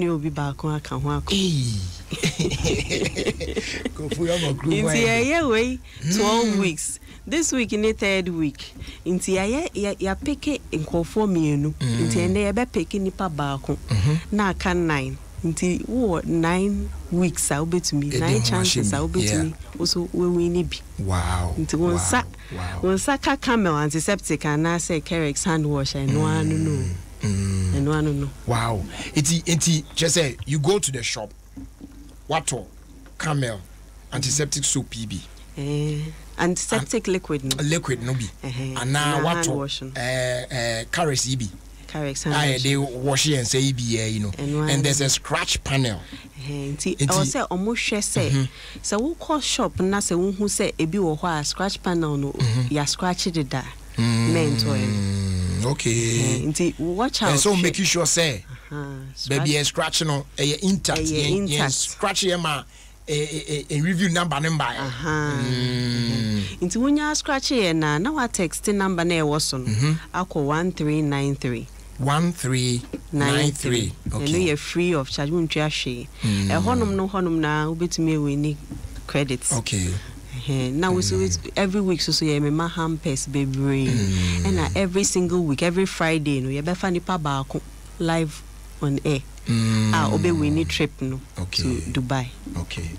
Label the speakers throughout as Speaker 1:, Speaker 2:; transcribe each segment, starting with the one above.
Speaker 1: ne obi ba ko aka ho akọ
Speaker 2: Kofu ya mo group
Speaker 1: inti we 12 weeks this week in the 3rd week inti ya pick nkofo mienu inti ende ya be pick nipa ba ko na aka 9 inti wo 9 weeks a obetumi 9 chances a obetumi also we win bi.
Speaker 2: Wow.
Speaker 1: Inti wonsa ka camel antiseptic and say Carex hand wash and no.
Speaker 2: Wow. Iti just say you go to the shop. Water, camel, antiseptic soap PB.
Speaker 1: Antiseptic liquid no.
Speaker 2: Liquid no be. And now water Carex EB.
Speaker 1: Carex
Speaker 2: they wash it and say EB, you know. And there's a scratch panel.
Speaker 1: I say almost say so we call shop na say who say ebi wo ho a scratch panel no ya scratch it da
Speaker 2: okay
Speaker 1: inti watch out
Speaker 2: so make you sure say baby a scratch no intact scratch ma a review number
Speaker 1: inti wonya scratch na wa text number na e wo so no akọ 1393
Speaker 2: 1393 okay.
Speaker 1: And you're free of charge. Won't you share? Honum na ubetumi we need credits.
Speaker 2: Okay.
Speaker 1: Now we so every week so yeah me hampers baby. And every single week, every Friday no you be fa nipa ba live on air. Obe we need trip no to Dubai.
Speaker 2: Okay.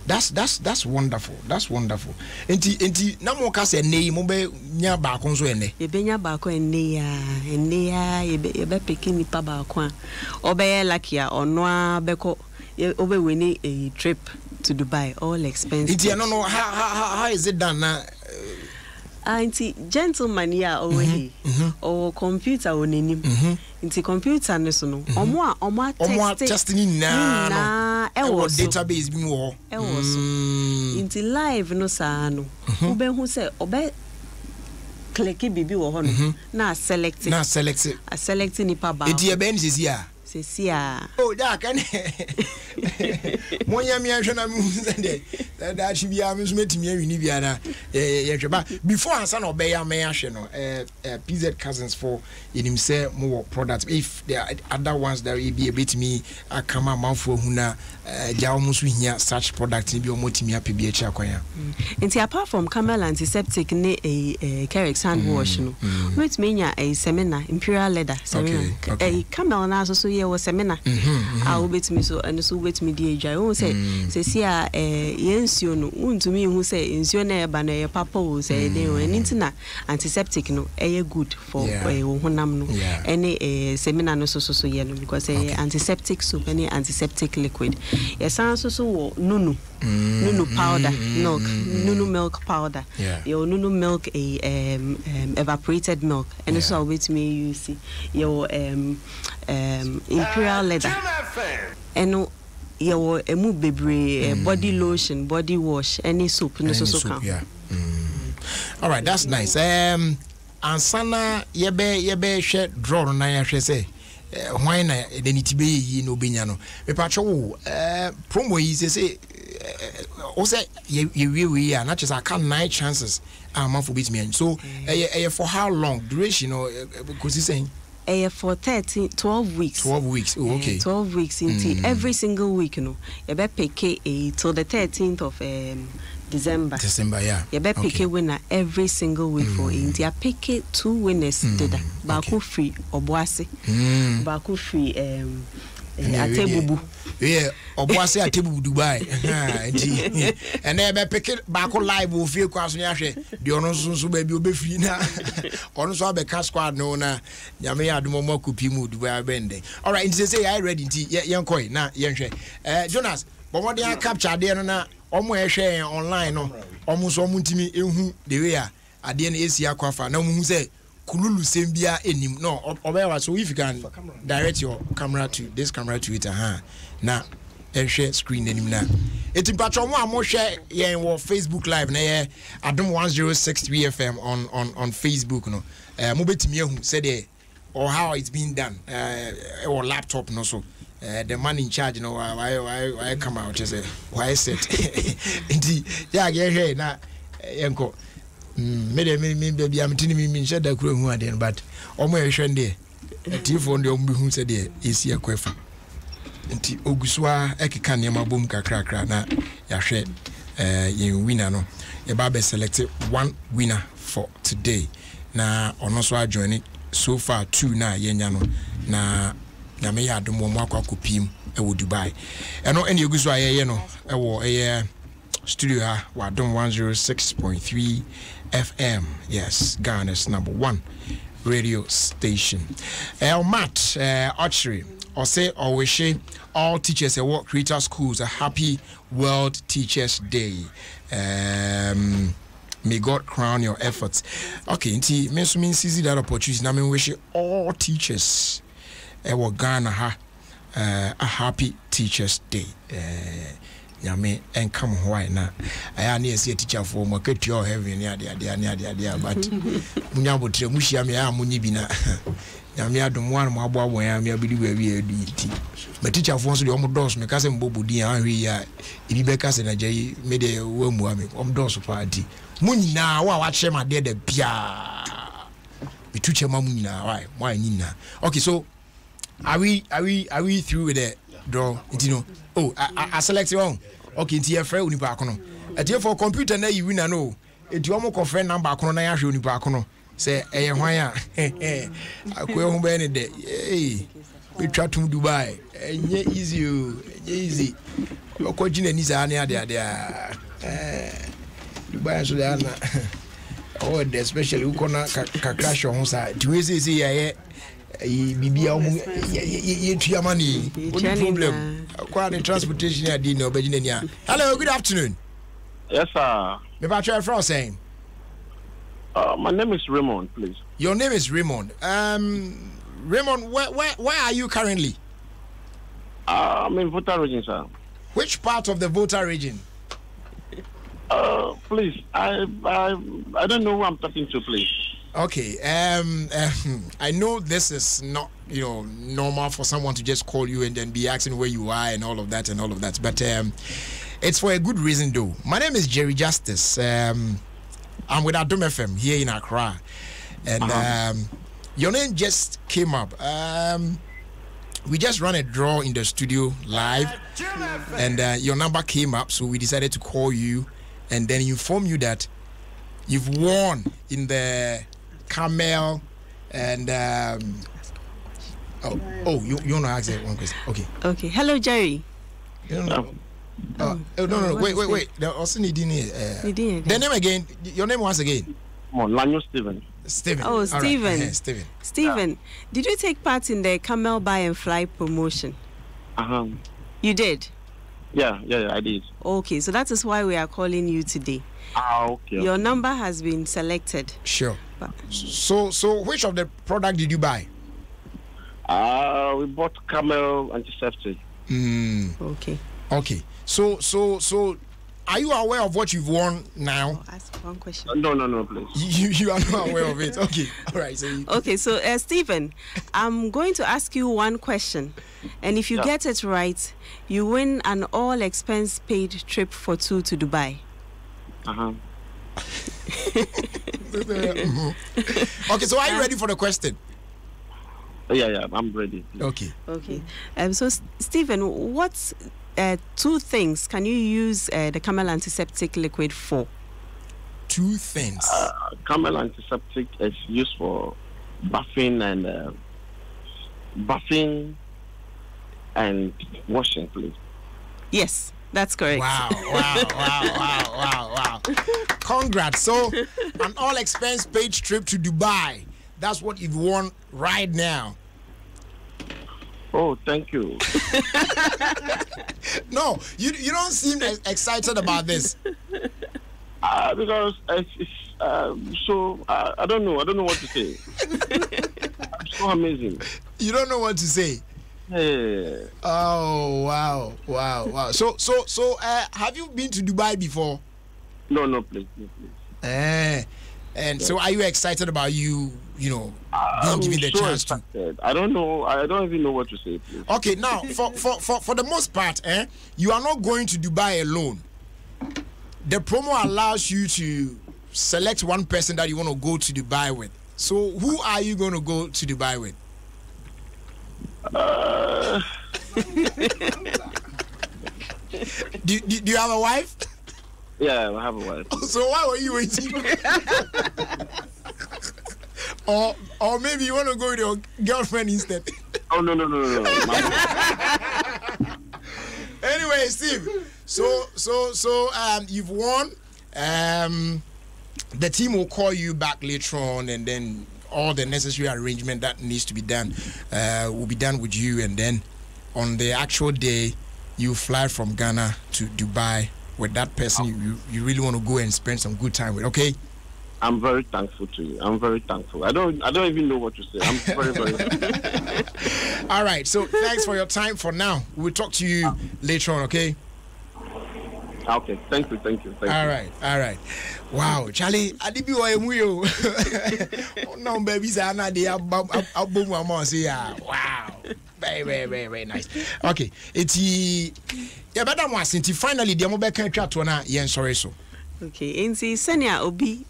Speaker 2: That's wonderful. That's wonderful. Enti na mo ka se nei mo be nya ba ko so ene.
Speaker 1: Ye be nya ba ko ene ya ye be pikin ni pa ba ko. Obe lucky ya ono a be ko obe we ni a trip to Dubai all expenses.
Speaker 2: Enti no how is it done na
Speaker 1: Auntie gentleman ya over here or computer on him into computer no so no omo
Speaker 2: testing na database bi wo
Speaker 1: into live no sa no ube hu say obe click bibi wo ho no na select nipa ba
Speaker 2: enti e be ni
Speaker 1: Sesia.
Speaker 2: Oh, that can Monya mi ahwe mi sende. That should be am smeti mi awini bia na ba before ansa na obeya me ahwe no PZ Cousins for him say more products if there are other ones that will be a bit me akama manfo hu na ja omusu hia such product bi omotimi apebia chi akwanya.
Speaker 1: Enti apart from camel antiseptic ne Carex hand wash no wait me nya a seminar Imperial Leather seminar camel na so was seminar. I will bet me so and so wait me the I won't say see yensuo no untumi hu say nsuo na eba na papa wo say dey when intina antiseptic no good for honam no any seminar no so ye no because antiseptic soap any antiseptic liquid yes so nunu powder milk nunu milk powder your nunu milk evaporated milk and so wait me you see your Imperial Leather and your emu bebre body lotion body wash any soap no so can
Speaker 2: all right that's nice ansana yebe hwe draw na ya hwe say why na deniti be yi no benya no me pa wo promo yi say o say we are not just I can 9 chances for beat me so for how long duration or because he's saying
Speaker 1: for 12 weeks.
Speaker 2: 12 weeks. Oh, okay.
Speaker 1: 12 weeks into every single week, you know. You be pick till the 13th of December.
Speaker 2: Yeah.
Speaker 1: You be pick a winner every single week for it. You pick 2 winners today. Baku free obuasi. Baku free atebubu.
Speaker 2: Yeah, obuasi atebubu Dubai. And then be pick baku live Ofie Kwanso ni ahwe. De ono so baby obefiri na. Ono so be cash squad no na. Nyame Adom mo kupi mu Dubai bende. All right, nti say I ready nti yenkoi na yenhwe. Jonas, bomo dey capture de no na omo ehwe online no. Omo so omo ntimi ehu the way ade na esi akwafa na omo hu say kululu sembia enim no obewa so if you can direct your camera to this camera to it na share screen enim na etimpacho mo amhwe yen wo Facebook live na ye Adom 1063 FM on Facebook no mo betimi ehu say the or how it's been done or laptop no so the man in charge no why come out say why set enti ya ge na yenko me baby am tini me shada kuro hu ade but omo ehwe nde tifo nde omo hu se de esi akwafa nti ogusua ekeka niam bom kakra na yahwe yen winner no e ba be select one winner for today na ono so adjoin so far 2 na yenya no na nyame ya Adom mo akopim e wo Dubai eno ene ogusua ye no e wo studio ha wa Adom 106.3 FM, yes, Ghana's #1 radio station. Matt Archery, or say or wish all teachers at Work Creator Schools a happy World Teachers Day. May God crown your efforts. Okay, nti mean seize that opportunity. Now me wish all teachers at Ghana a happy Teachers Day. Yame and come why na I near see a teacher for market your heaven near the but Munyabo Tremushia me munibina Yame Adom one mabo when I believe we do but teacher phones the doors me cousin Bobo Dia Ibecas and a jay made a worm doors party Munina watch him my dead pia we took your mamuna why Nina okay so are we through with the draw you know oh I select your own okay nti ye frɛ onipa akono etie for computer na you win no enti omo ko frɛ number akono na ya hwɛ onipa akono sɛ eye hwan a akoe ho bɛ ne de we try to Dubai enye easy okogina ni za ne ade Dubai so da na oh especially ukona ka crash ho sa ti say ya bibia ye tuamani no problem kwa the transportation ya di no obejina. Hello, good afternoon.
Speaker 3: Yes sir.
Speaker 2: Me ba try from saying
Speaker 3: my name is Raymond, please.
Speaker 2: Your name is Raymond. Raymond, where are you currently?
Speaker 3: I'm in Volta region, sir.
Speaker 2: Which part of the Volta region?
Speaker 3: Please, I don't know who I'm talking to, please.
Speaker 2: Okay, I know this is not, normal for someone to just call you and then be asking where you are and all of that, but it's for a good reason though. My name is Jerry Justice. I'm with Adom FM here in Accra, and your name just came up. We just ran a draw in the studio live, and your number came up, so we decided to call you and then inform you that you've won in the Camel and you want to ask that one question? Okay.
Speaker 1: Hello, Jerry.
Speaker 2: No. Wait. The also need the name again. Your name once again.
Speaker 3: Lanyo Stephen.
Speaker 1: Oh, Stephen.
Speaker 2: Stephen.
Speaker 1: Stephen, did you take part in the Camel Buy and Fly promotion? You did? Yeah,
Speaker 3: I did.
Speaker 1: Okay, so that is why we are calling you today.
Speaker 3: Okay.
Speaker 1: Your number has been selected.
Speaker 2: Sure. So which of the product did you buy?
Speaker 3: We bought Camel antiseptic.
Speaker 2: Okay. So are you aware of what you've won now?
Speaker 1: Ask one question.
Speaker 3: No, please.
Speaker 2: You are not aware of it. Okay. All right.
Speaker 1: So Stephen, I'm going to ask you one question, and if you get it right, you win an all-expense paid trip for 2 to Dubai.
Speaker 2: Okay. So are you ready for the question?
Speaker 3: Yeah, I'm ready.
Speaker 2: Okay.
Speaker 1: So Stephen, what's 2 things can you use the Camel antiseptic liquid for?
Speaker 2: 2 things.
Speaker 3: Camel antiseptic is used for bathing and washing, please.
Speaker 1: Yes, that's correct.
Speaker 2: Wow. Congrats. So an all-expense paid trip to Dubai. That's what you've won right now.
Speaker 3: Oh, thank you.
Speaker 2: No, you don't seem excited about this.
Speaker 3: Because it's I don't know what to say. It's so amazing.
Speaker 2: You don't know what to say.
Speaker 3: Yeah.
Speaker 2: Oh wow. So have you been to Dubai before?
Speaker 3: No, please.
Speaker 2: And so are you excited about being given the chance to?
Speaker 3: I don't know. I don't even know what to say, please.
Speaker 2: Okay, now for the most part, you are not going to Dubai alone. The promo allows you to select one person that you want to go to Dubai with. So who are you going to go to Dubai with? do you have a wife?
Speaker 3: Yeah, I have a wife.
Speaker 2: So why were you waiting? or maybe you want to go with your girlfriend instead?
Speaker 3: Oh no.
Speaker 2: Anyway, Steve. So you've won. The team will call you back later on, and then all the necessary arrangement that needs to be done will be done with you, and then on the actual day you fly from Ghana to Dubai with that person you really want to go and spend some good time with. Okay.
Speaker 3: I'm very thankful to you. I'm very thankful. I don't even know what to say. I'm very
Speaker 2: All right. So thanks for your time for now. We'll talk to you later on, okay?
Speaker 3: Okay. Thank you.
Speaker 2: All right. Wow, Charlie, I did be you. No, baby, wow. Very nice. Okay. It's yeah, but I'm finally the mobile can chat to na sorry so.
Speaker 1: Okay, and see Senia Obi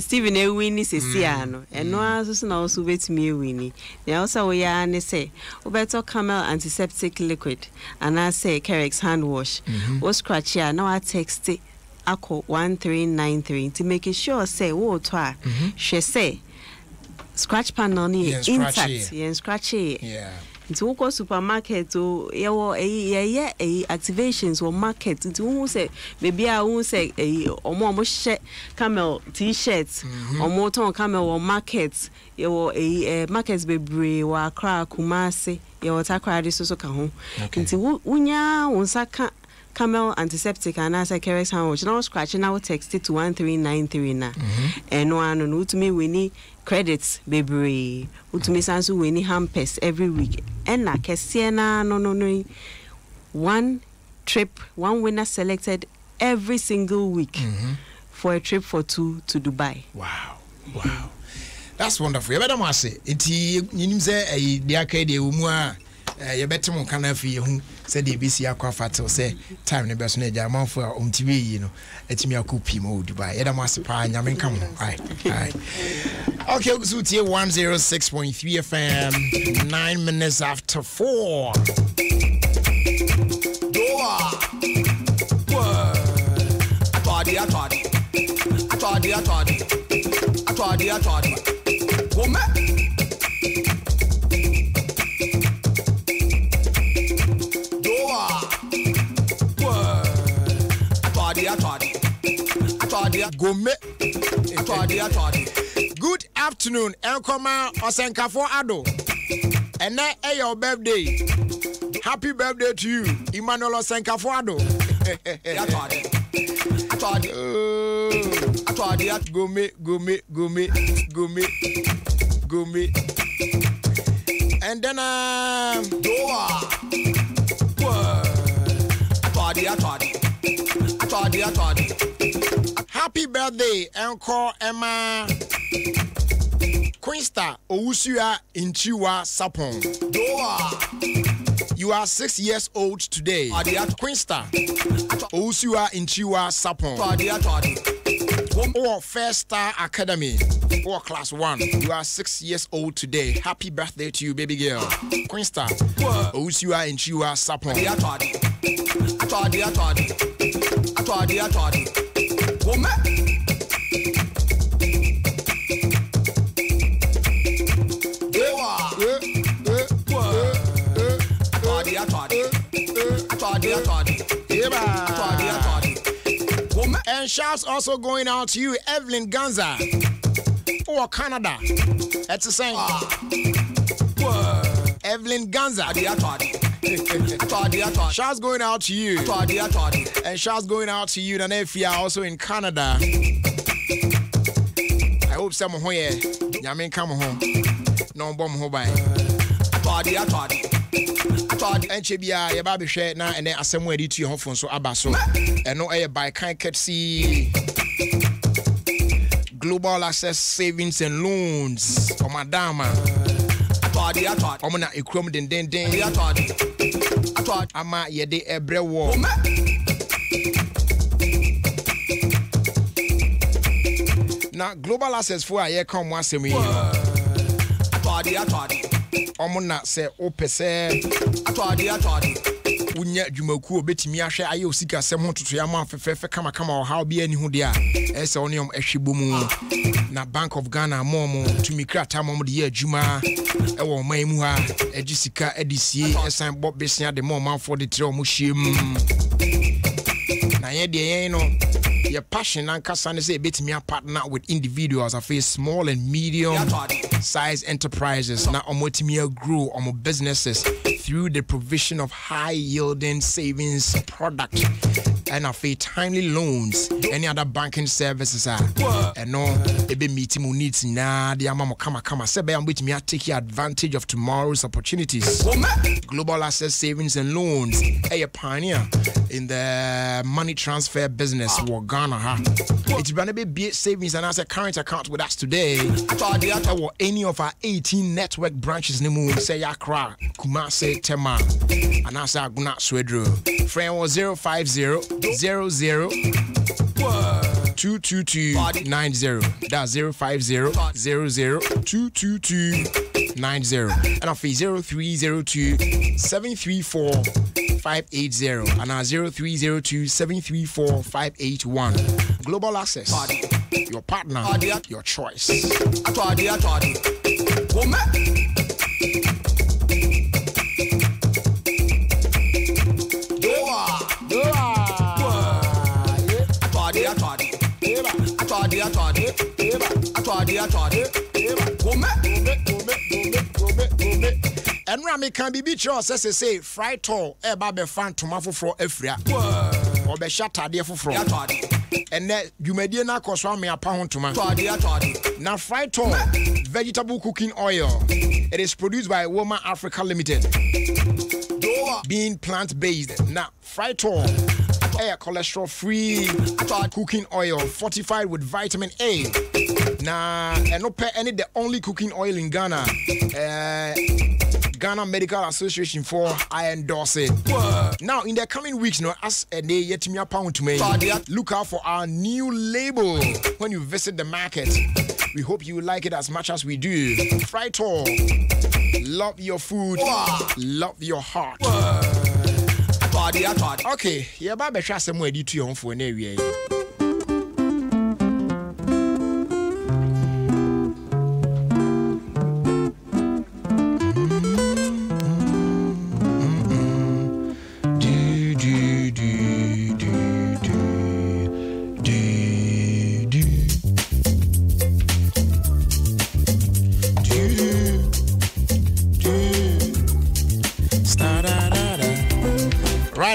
Speaker 1: Stephen Ewini Sesiano, and no others also wait me Winnie. They also we are and say, Obeto Camel antiseptic liquid, and I say Carrick's hand wash. Was scratch here, now I text it. Ako 1393 to make sure say what she say scratch pan on it intact and scratchy.
Speaker 2: Yeah.
Speaker 1: Into go supermarket to activations or market to who say maybe I won't say or more camel t-shirts or motor camel or markets your markets be or crack kumasi your takra this also can into unya unsaka Camel antiseptic and as I carry sandwich now scratching our text it to 1393 na and one to me we need credits baby to me sansu we need hampers every week and na kesiena no 1 trip 1 winner selected every single week for a trip for 2 to Dubai.
Speaker 2: Wow that's wonderful. You better say it you say the arcade umwa you better mon kana fi hu said the BC akwa fatel say time ne beso na ja manfo a omtiwe yi no etimi akopi mo Dubai yeda mo asepa nyame nka mo. All right okay, so tie 106.3 FM 9 minutes after 4. Doa atwadi wome Good afternoon, Enkoma Osenkafo Adom. And now your birthday. Happy birthday to you, Emmanuel Osenkafo Adom. Go me. And then happy birthday, Uncle Emma Queensta Owusia Inchiwa Sapon. You are 6 years old today. Queensta Owusia Inchiwa Sapon. Or First Star Academy or Class 1. You are 6 years old today. Happy birthday to you, baby girl. Queensta Owusia Inchiwa Sapon. And shouts also going out to you, Evelyn Ganza or Canada. That's the same. Evelyn Ganza. Shouts going out to you. And shouts going out to you, Nanefia, also in Canada. I hope someone here, Yamin come home. No bomb home by. And Chibia, your baby share now, and then as some way to your home phone so abaso. And no air by kind cat see Global Access Savings and Loans for Madama. Omana Ikrom den. Ama yede ebre wo. Now Global Access for a year come once a week. Omona say opese unya dwumaku obetimi ahwe aye osika sem ho toto ya ma fefefe kama o how be ani hu dia ese onium ehwebomu na Bank of Ghana momo tumi krata momo de ye adwuma ewo man mu ha egisika edisie esan bob besia de mom for the tre omo hiem na ye de yen no your passion and kasane say betimi partner with individuals of small and medium size enterprises na omotimi grow omo businesses through the provision of high yielding savings product and of timely loans any other banking services are and no ebe meeting mu needs na de amamo kama say be am betimi take advantage of tomorrow's opportunities. Global Asset Savings and Loans a pioneer in the money transfer business for Ghana ha. It's gonna be savings and as a current account with us today or any of our 18 network branches in the moon say Accra, Kumasi, Tema and as Aguna Swedro. Friend was 050-00-222-90. That's 050-00-222-90 and off 0302-734-580 and our 0302-734-581. Global Access, your partner, your choice. And Rami can be beach or say fried tall, a babe fan tomato for Efria or be shot at dear for and that you may dear not cost me a pound tomato. Now, fried tall vegetable cooking oil. It is produced by Woman Africa Limited, being plant based. Now, fried tall. Cholesterol free cooking oil fortified with vitamin A. Nah, and no pay any the only cooking oil in Ghana. Ghana Medical Association for I endorse it. Now in the coming weeks, no, as a day yet me a pound to me. Look out for our new label when you visit the market. We hope you like it as much as we do. Fried tall. Love your food. Love your heart. Okay, yeah, Baba Shasa mo edit you on for an area.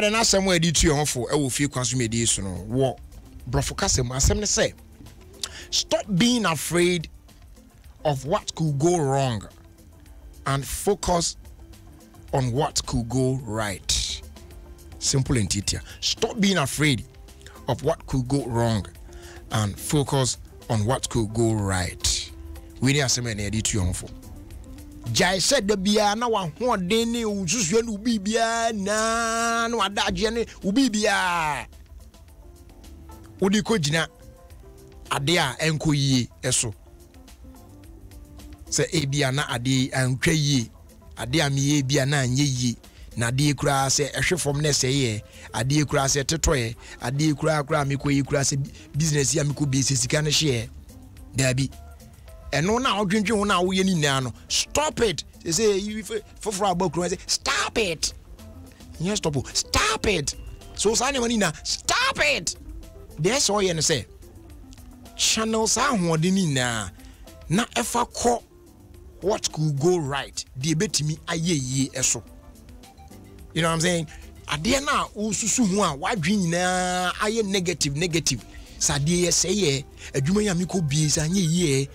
Speaker 2: And as some way did you on for Ofie Kwanso mediation or war brofokasem asem say stop being afraid of what could go wrong and focus on what could go right. Simple and detail. Stop being afraid of what could go wrong and focus on what could go right. We need asem na edit you on for Jai said the bia na wa ho den ne ususu ne ubi bia na no adaje ne ubi bia odi ko gina ade a enko yie eso se e bia na ade antwa yie ade a me bia na anye yie na ade kura se ehwefom na se ye ade kura se tetoye ade kura me ko yi kura se business ya me ko bi se sika ne hye dabi eno na odwendwe ho na wo ye ni na no stop it. They say you for about say stop it. Yes, stop it. So say money na stop it. That's all you say. Channels are holding na efa ko what could go right. The betimi aye ye eso. You know what I'm saying? Ade na ususu ho a wadwen na aye negative. Sadie say ye adwuma ya miko bi sa nye ye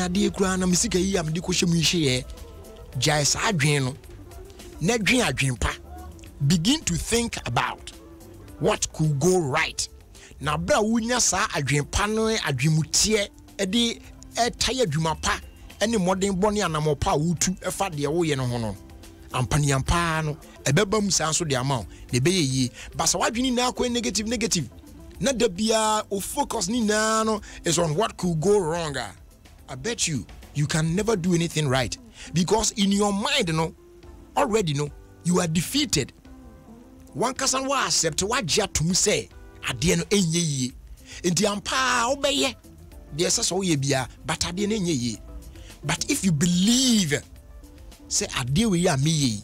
Speaker 2: ade kura na misika yi am de ko hye mu hye jai sa adwen no na dwen adwen pa. Begin to think about what could go right. Na bra wunya sa adwen pa no adwemutie e taye adwuma pa ene modern bone anamo pa wutu efa de wo ye no ho no ampani ampa no ebeba mu sa so de ama de be ye basa wadwen na ko negative. Na debia o focus ni na no is on what could go wrong. I bet you can never do anything right because in your mind already you are defeated. One person will accept what Jatum say at the end enye ye. Inti ampa obeye. There's a so ye bia, but at the end enye ye. But if you believe, say ade we ya me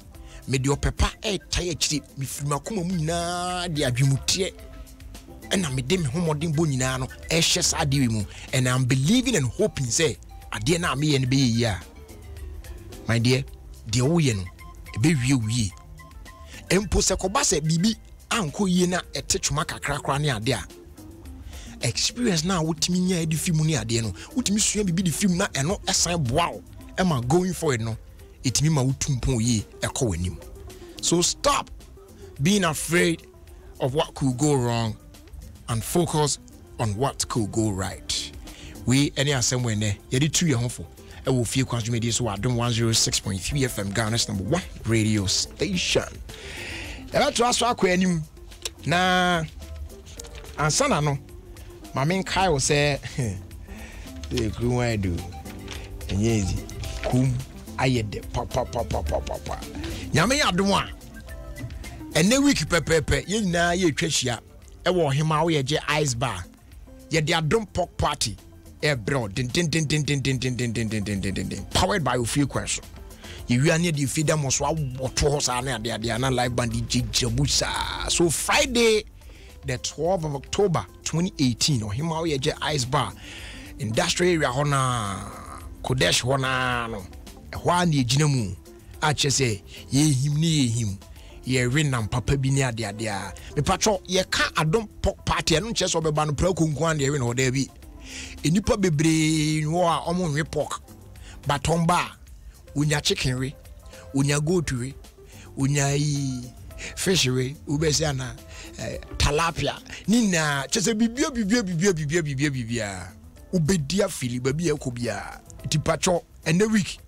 Speaker 2: your papa tire chip me frimakuma muna de adwumutie and me dem homodin bo nyina no hye ade mu, and I'm believing and hoping say ade na me ye be ye. My dear, de wo ye no e be wie empo se koba se bibi anko ye na etechuma kakrakra ne ade a experience na wotimi nya edi film ne ade no wotimi sua bibi di film na eno esan boawo e ma going forward no itimi ma wotumpon ye ekọ wanim. So stop being afraid of what could go wrong and focus on what could go right. We any asem ne ye di tu ye ho fo e wo Ofie Kwanso media so Adom 106.3 FM Ghana's #1 radio station. Ela to aso akọ anim na ansana no Mamin Kai will say, the crew I do, and yes, kum, I had the papa. Yammy Adom, and the week pepe, ye na ye treasure, I wore him out ye ice bar, yet the Adom pork party, abroad, powered by Ofie Kwanso. You are near the feeder most what was on there, the Anna live band Jabusa. So Friday, the 12th of October 2018, or him out ice bar, industrial area hona Kodesh hona no one ye jinamu. I just say ye him near him, ye rinam papa binia dia. The patrol ye can't Adom pork party and just over ban pro kwan ye or there be. In you probably brain war omon pork, but tomba unya chicken re, unya goat re, unya fishery, ubesiana. Talapia nina chese bibia ubedia fili baby ekobia tipacho and the week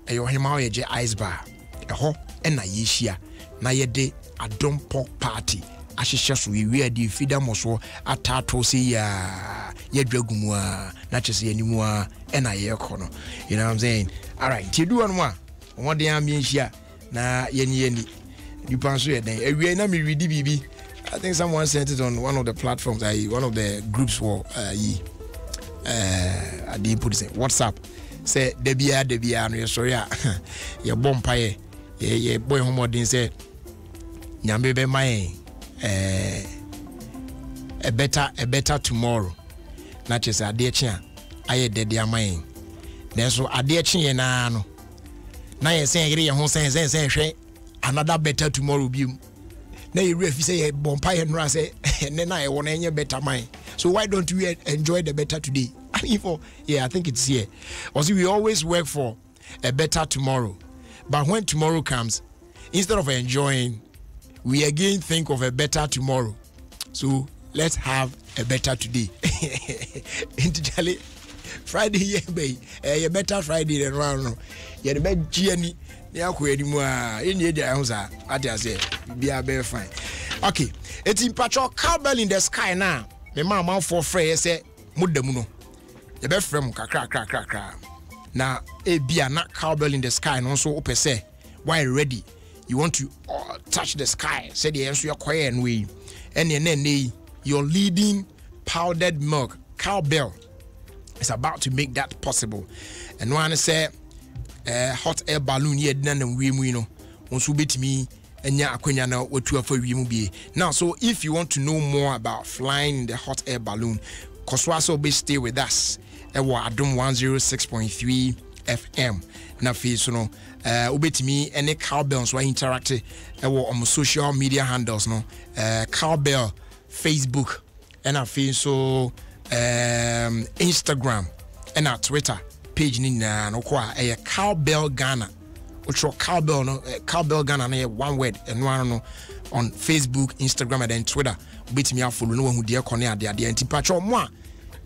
Speaker 2: ayo hema ye ice bar eho na yehia na ye de Adom pork party ahihye so we di fida moso atato se ya dwagumu a na chese animu a na ye kono, you know what I'm saying. All right, ti du anu a won am yehia na yeni you pass it then we na me read bibi. I think someone sent it on one of the platforms, one of the groups for I didn't put it WhatsApp. Say debia no sorry your bompaye ye boy homodin say nyambe be my a better tomorrow. Not just a dear chia aye de dia mine. Then so a dear chia na no na ye say agree ho say another better tomorrow be na you if you say bompire no say and then I want any better mine. So why don't we enjoy the better today? I mean I think it's here. Also we always work for a better tomorrow, but when tomorrow comes, instead of enjoying, we again think of a better tomorrow. So let's have a better today. Entirely Friday a better Friday than round yeah the bed journey. Yeah, in the answer, I say, be a bear fine. Okay, it's in patrol cowbell in the sky now. The mamma for free say, Mudamuno. The best friend, crack. Now, a beer not cowbell in the sky, and also open say, why ready? You want to touch the sky, said the answer your quiet and way. And then your leading powdered milk, cowbell, is about to make that possible. And one say, hot air balloon yet none and we know once bit me and ya akwenya na watu afa wi mu bie. Now so if you want to know more about flying the hot air balloon, Koswaso be stay with us at Adom 106.3 FM na fe so no obetimi any cowbell so interact on social media handles no cowbell Facebook and afi so Instagram and Twitter page ni na no kwa cowbell Ghana utro cowbell no cowbell Ghana na one word and one no on Facebook, Instagram and then Twitter bit me follow no who dear corner ade anti patcho mo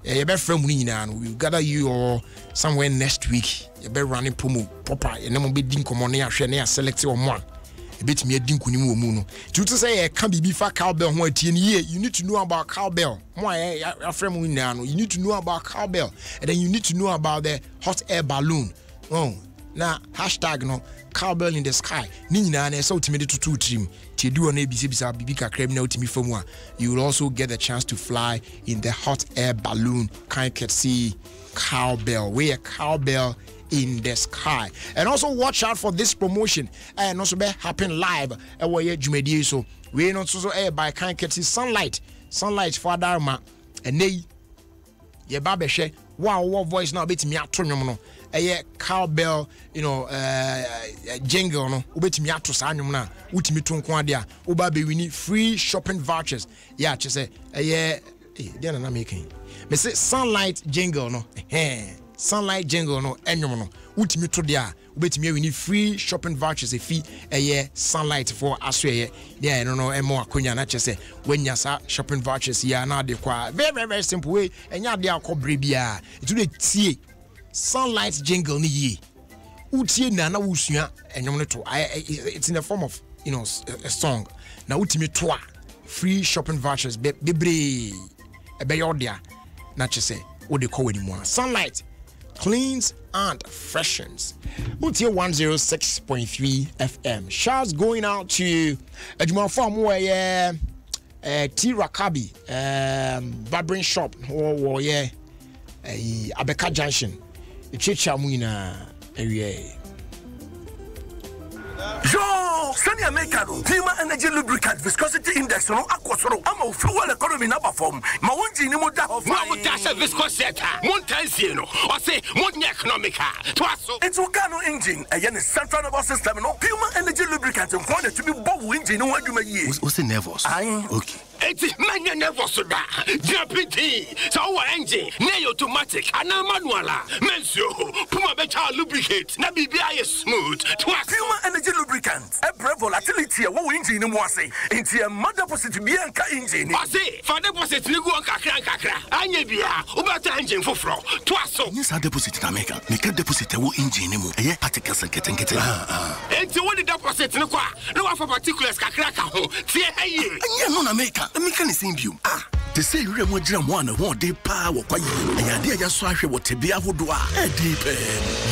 Speaker 2: you be friend mu nyina no we gather you or somewhere next week you be running promo proper and no be din komo na ahwe na select one bit me din kunim wo mu no to say can be for cowbell ho atie ni you need to know about cowbell mo your friend mu nyina no you need to know about cowbell and then you need to know about the hot air balloon. Oh, na hashtag no cowbell in the sky ni nyina na so ultimate to trim ti do na bisa bibi kakra bi na ultimate famu a you will also get the chance to fly in the hot air balloon kind see cowbell we a cowbell in the sky. And also watch out for this promotion and also be happen live where you jumedi so we not so by kind see sunlight for Dharma and they ye ba be hwe wow voice now betimi ato nwom no cowbell jingle no ubetimi ato sa nwom na utimi to nko ade a uba be wini free shopping vouchers che say dey na making me say sunlight jingle no sunlight jingle no enwom no utimi to de a ubetimi wini free shopping vouchers efi sunlight for aswe dey no emo akonya na che say wenya sa shopping vouchers ya na de kwa very very simple way enya de akobre bia it dey tie sunlight jingle ni ye utie na wusua enwom no to it's in the form of a song na utimi to free shopping vouchers bebre ebeyodia na che say wo de call anymore sunlight cleans and freshens. Utie 106.3 FM. Shouts going out to Adom farm where T Rakabi barbering shop or Abeka Junction. Chicha Muina area.
Speaker 4: Yo, Sunny Americano, Pima Energy Lubricant Viscosity Index no Aquasoro, I'm a fuel economy number form. My one genie moda of my viscosity, Montanzino, or say Monty Economica, Twasso. It's Ocano engine, a yen central nervous system, no Puma Energy Lubricant and wanted to be bow engine. What you may use. What's the nervous? Okay. It's many nervous, JPT, so our engine, nay automatic, and a manuala, Menso, Puma Beta Lubricate, Nabibi is smooth, Puma Energy Lubricant, a brave volatility, a wow engine in Wasi, into a mother deposit Bianca engine. I say, for deposit, you go on Kakra, I may be a Ubata engine for fro, Twasso. Yes, I deposit in America, make a deposit a wow engine, a particles are getting. And to what the deposit no for particulars Kakra, see, hey, no, America. The mechanism view. They say you remember one day power quiet. And the idea just what to be a woodwa.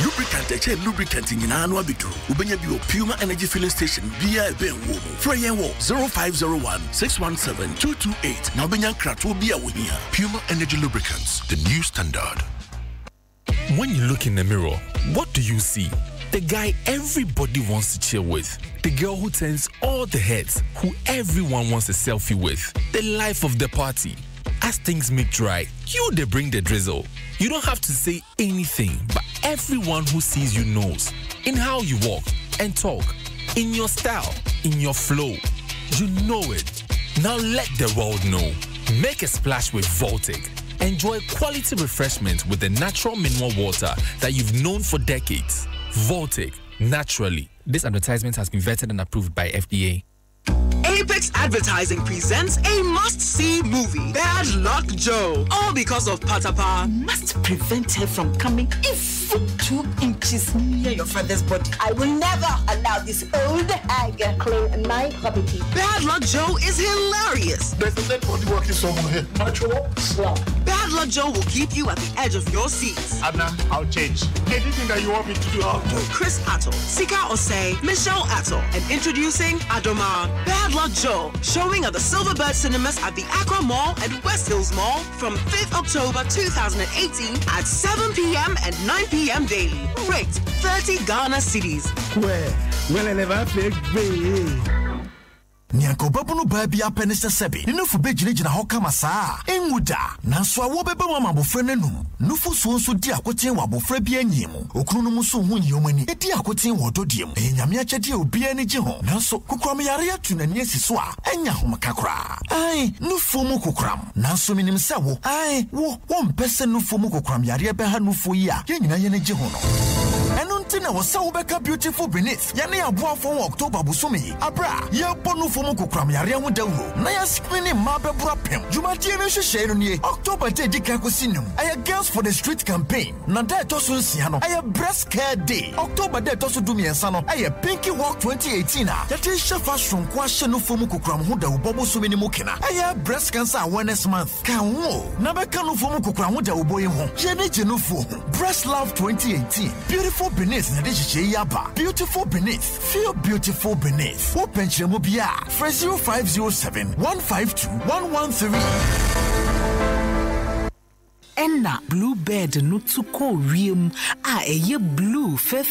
Speaker 4: Lubricant, lubricant in annual bitu. Ubenya bio Puma Energy Filling Station via Ben Womo. Freya 0501 617 228. Now Benyan Krat will be a winner. Puma Energy Lubricants, the new standard.
Speaker 5: When you look in the mirror, what do you see? The guy everybody wants to chill with. The girl who turns all the heads, who everyone wants a selfie with. The life of the party. As things make dry, they bring the drizzle. You don't have to say anything, but everyone who sees you knows. In how you walk and talk, in your style, in your flow. You know it. Now let the world know. Make a splash with Voltic. Enjoy quality refreshment with the natural mineral water that you've known for decades. Voltic, naturally. This advertisement has been vetted and approved by FDA.
Speaker 6: Apex Advertising presents a must-see movie, Bad Luck Joe. All because of Patapa.
Speaker 7: Must prevent her from coming even 2 inches near your father's body.
Speaker 8: I will never allow this old hag claim my property.
Speaker 6: Bad Luck Joe is hilarious.
Speaker 4: There's a dead body working somewhere here. Natural.
Speaker 6: Bad Luck Joe will keep you at the edge of your seats.
Speaker 4: Anna, I'll change. Anything that you want me to do, I'll do.
Speaker 6: Chris Atto, Sika Osei, Michelle Atto, and introducing Adoma. Bad Luck Joe, showing at the Silverbird Cinemas at the Accra Mall and West Hills Mall from 5th October 2018 at 7 p.m. and 9 p.m. daily. Rate 30 Ghana cedis.
Speaker 9: Well, I never fake.
Speaker 10: Nyanko babuno baby apenese sebi. Nufu bejina hokama saa. Enguda. Nanswa wobebe mama bofre nenum. Nufu suonsu di akotin wa bofre bi anyim. Okunu muso hu nyomani. Edi akotin wododiem. Enyame achede obi ani je ho. Nanso kukuram yare atunani asiso a. Enya homakakra. Ai, nufu mu kukuram. Nanso minim se wo. Ai, wo mpese nufu mu kukuram yare be ha nufu yi a. Ye nyina ye ne je ho no. Enuntina wo se wo beka beautiful beneath. Ye ne aboafo October busumi. Abra, ye bonu fomu kokram yare hu dawro na ya screening ma bebura pem jumadie ne hwehwe no nie October day di kan kosinum aya girls for the street campaign na day to so nsia no aya breast care day October day to so dumiensa no aya pinky walk 2018 a yate hwe fashion ko ahye no fomu kokram hu dawo bobo so meni mukena aya breast cancer awareness month kan wo na beka no fomu kokram hu dawo boye ho ye ne je no fo breast love 2018 beautiful beneath Beneath na dechiche yaba. Beautiful beneath. Feel beautiful beneath. Open Chemobia. Fresh 0507 152 113.
Speaker 7: Enna bluebird no tuko riem a eye blue fe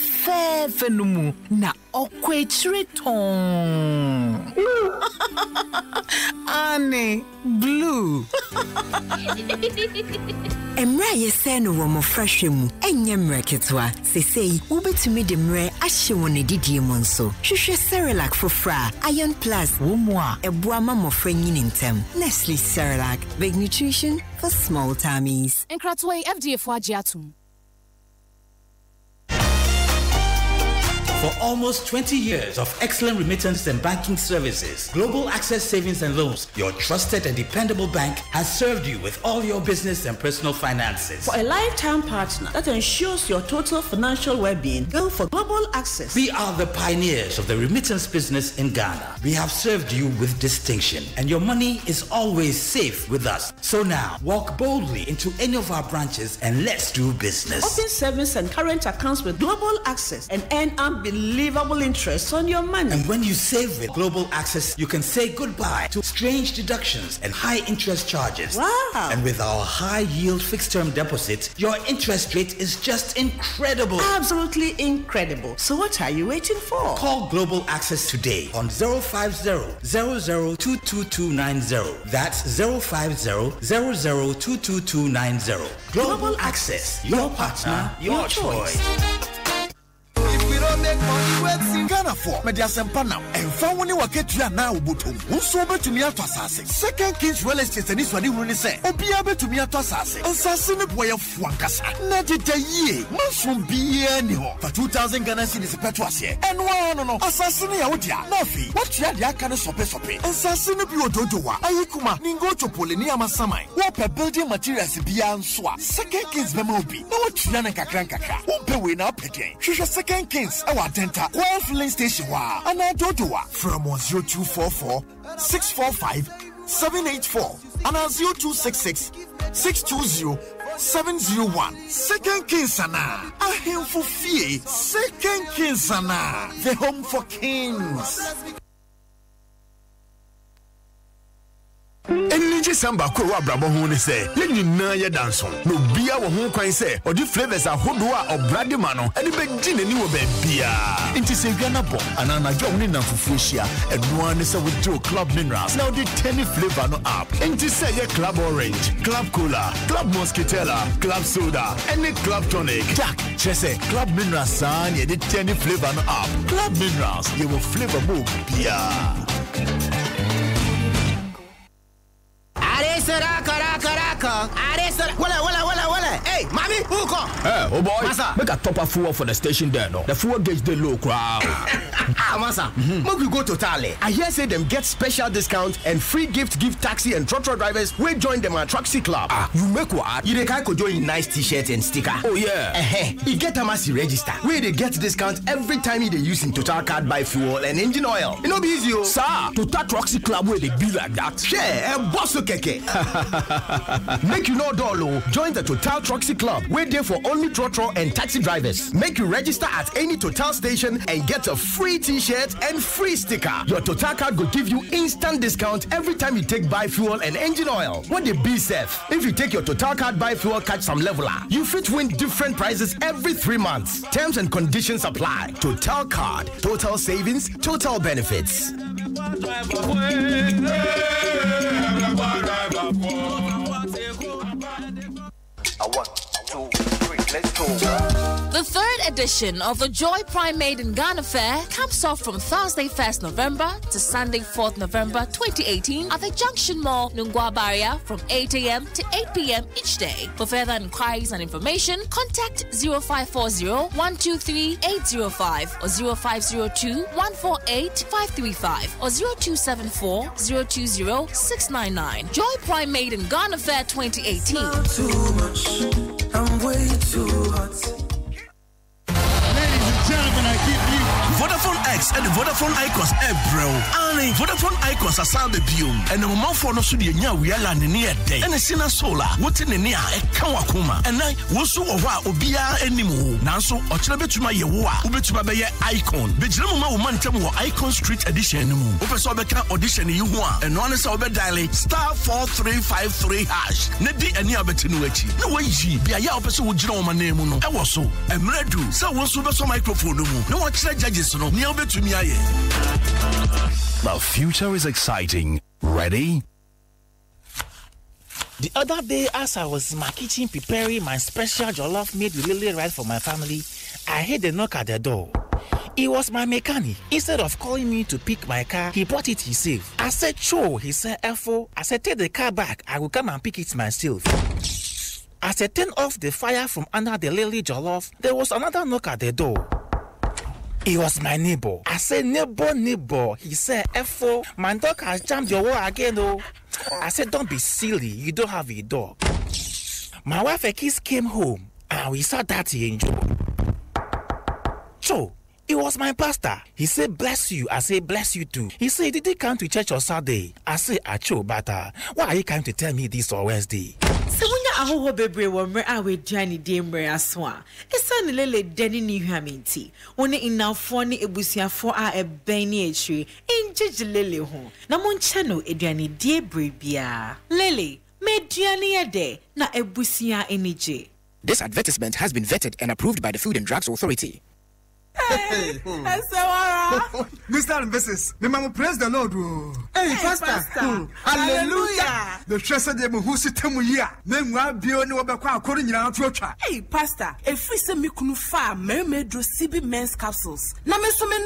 Speaker 7: no mu na okwetriton. Ane blue. Emra yese no wo mo fresh mu enye mreketwa sesei wo betumi de mre ahye won edidie mo nso hwehwe Cerelac fofra iron plus wo mu a eboa ma mo franyini ntem Nestle Cerelac, big nutrition for small tummies.
Speaker 11: Enkratwe FDA for agiatum.
Speaker 12: For almost 20 years of excellent remittance and banking services, Global Access Savings and Loans, your trusted and dependable bank, has served you with all your business and personal finances.
Speaker 7: For a lifetime partner that ensures your total financial well-being, go for Global Access.
Speaker 12: We are the pioneers of the remittance business in Ghana. We have served you with distinction, and your money is always safe with us. So now, walk boldly into any of our branches and let's do business.
Speaker 7: Open savings and current accounts with Global Access and earn unbelievable interest on your money.
Speaker 12: And when you save with Global Access, you can say goodbye to strange deductions and high interest charges.
Speaker 7: Wow!
Speaker 12: And with our high yield fixed term deposit, your interest rate is just incredible.
Speaker 7: Absolutely incredible. So what are you waiting for?
Speaker 12: Call Global Access today on 050-00-22290. That's 050-00-22290. Global Access, your partner, your choice.
Speaker 10: Make money with Ghana for Mediasempa now and found when you were get now butum. Whoso bet to me at Assassin. Second Kings Real Estate and this one you say. Obiabe to me at Assassin. Assassin boy of Wankasa. Not a ye. Mushroom be anyhow. For 2,000 Ghana cedis per twasie. And no. Assassin Yaodia. Nofi. What ya can sope. Assassin of your Dodoa. Ayikuma. Ningo to Polinia Masamai. What a building materials beyond Swa. Second Kings Memobi. No what Yanaka Krankaka. Won't pay win up again. She's a Second Kings. Our Denta, Qual filling station, and I don't do from 0244 645 784 and 0266 620 701. Second Kinsana, a him for fee. Second Kinsana, the home for kings.
Speaker 4: Enije samba ko wa brabo ho ne se ye nyina ye danso no bia wo ho kwan se odi flavors ahodo a obrade ma no ene be gine ni wo ba bia nti se gwana bo anana jom ni na fufu hia edua ne se wo jo club minerals na odi 10 flavor no up nti se ye club orange, club cola, club mosquitella, club soda ene club tonic jack chese club minerals san ye de 10 flavor no up club minerals ye wo flavor mo bia.
Speaker 2: Wala. Hey, mommy, who come?
Speaker 4: Hey, oh boy.
Speaker 2: Masa.
Speaker 4: Make a topper fuel for the station there, no. The fuel gauge the low crowd.
Speaker 2: Masa. Make we go to Tale. I hear say them get special discount and free gift give taxi and trotro drivers. We join them at Taxi Club.
Speaker 4: You make what?
Speaker 2: You can go join nice t-shirt and sticker.
Speaker 4: Oh yeah.
Speaker 2: You get a massive register. Where they get discount every time they using Total card buy fuel and engine oil. You know be easy,
Speaker 4: sir. Total Taxi Club where they be like that.
Speaker 2: Share boss keke. Make you know Dolo. Join the Total Taxi Club. We're there for only trotro and taxi drivers. Make you register at any Total station and get a free t-shirt and free sticker. Your Total card will give you instant discount every time you take buy fuel and engine oil. What the be safe? If you take your Total card buy fuel catch some leveler, you fit win different prizes every 3 months. Terms and conditions apply. Total card. Total savings. Total benefits.
Speaker 13: 1, 2, 3, let's go.
Speaker 11: The third edition of the Joy Prime Made in Ghana Fair comes off from Thursday 1st November to Sunday 4th November 2018 at the Junction Mall, Nungwa Barrier from 8 a.m. to 8 p.m. each day. For further inquiries and information, contact 0540-123-805 or 0502-148-535 or 0274-020-699. Joy Prime Made in Ghana Fair 2018.
Speaker 14: Not too much. I'm way too hot.
Speaker 10: Vodafone
Speaker 4: X and the Vodafone Icons bro. And Vodafone Icons are the biome. And the moment for no studio we are landing near day. And the Sina Solar, what in the near a Kawakuma. And I was so Obia anymore. Now so Ochlabetuma Yawa, Ubetubaya Icon. Bejama Mantamu Icon Street Edition. Opesobeka audition you want. And one is over dial star 4353 hash. Nedi any abetinuechi. No way G. Be a yaw person would draw my name. I was so. I'm ready. So one super microphone. No one judges no near to me.
Speaker 15: The future is exciting. Ready?
Speaker 16: The other day, as I was in my kitchen preparing my special jollof made with lily rice for my family, I heard a knock at the door. It was my mechanic. Instead of calling me to pick my car, he brought it himself. I said, "Cho." He said, "F-O." I said, "Take the car back. I will come and pick it myself." As I turned off the fire from under the lily jollof, there was another knock at the door. It was my neighbor. I said, neighbor. He said, "F-O, my dog has jammed your wall again, oh." I said, "Don't be silly. You don't have a dog." My wife Ekis came home and we saw Daddy Angel. So, it was my pastor. He said, "Bless you." I said, "Bless you too." He said, "Did he come to church on Saturday?" I said, "Acho, but why are you coming to tell me this on Wednesday?"
Speaker 17: Aho bebre wo mre awe duani de mre aso a esa ne lele deni ni hwamenti woni inafo ne ebusiafo a eben ni etri enjeje lele ho na mo nche no eduani de brebia lele me duani ye de na ebusia enije.
Speaker 18: This advertisement has been vetted and approved by the Food and Drugs Authority.
Speaker 19: Hey, Mr. and Mrs. The Mama praise the Lord. Hey, Pastor. Hallelujah. The treasure de who sit temu ya. Then we be on over according to your child.
Speaker 20: Hey, Pastor, if we say me kunu fa, me dro CB men's capsules. Na me so me